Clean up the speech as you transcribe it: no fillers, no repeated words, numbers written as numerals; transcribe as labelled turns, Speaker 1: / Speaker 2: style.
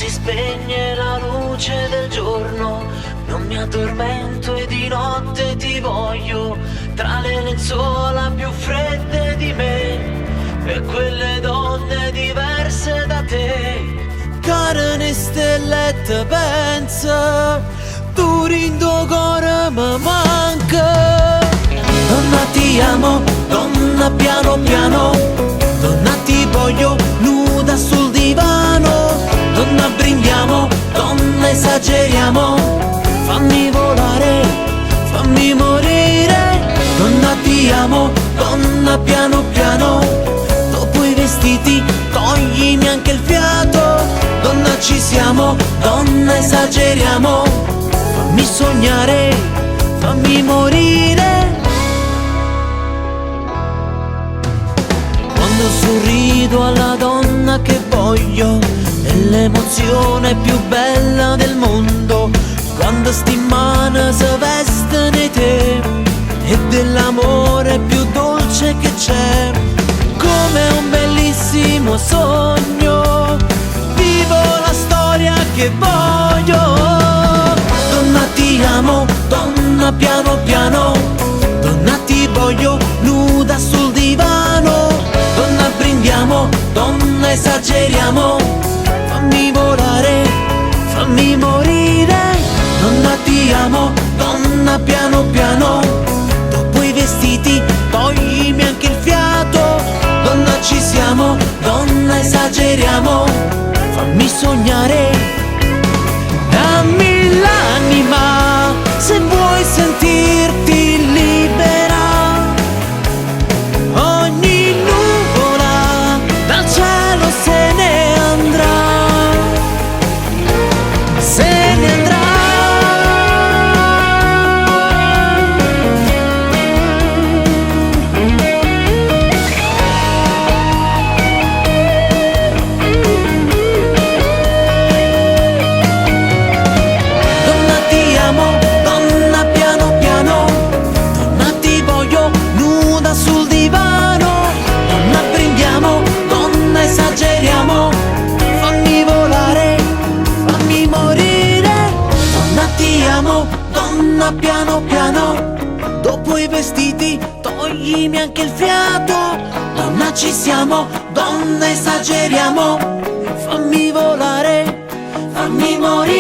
Speaker 1: si spegne la luce del giorno, non mi addormento e di notte ti voglio, tra le lenzuola più fredde di me e quelle donne diverse da te. Carne stelletta pensa, tu rindo cuore mi manca. Donna ti amo, donna piano piano, donna ti voglio nuda sul divano. Donna brindiamo, donna esageriamo, fammi volare, fammi morire. Donna ti amo, donna piano piano, dopo i vestiti toglimi anche il fiato. Donna ci siamo, donna esageriamo, fammi sognare, fammi morire. Quando sorrido alla donna che voglio, è l'emozione più bella del mondo. Quando sti mani si veste di te, è dell'amore più dolce che c'è. Come un bellissimo sogno, vivo la storia che voglio. Donna ti amo, donna piano piano, donna ti voglio nuda sul divano. Donna brindiamo, donna esageriamo, fammi volare, fammi morire. Donna ti amo, donna piano piano, dopo i vestiti toglimi anche il fiato. Donna ci siamo, donna esageriamo, fammi sognare. Dammi l'anima se vuoi sentirti libera. Ogni nuvola dal cielo se ne andrà, se ne andrà. Donna piano piano, dopo i vestiti toglimi anche il fiato. Donna ci siamo, donna esageriamo, fammi volare, fammi morire.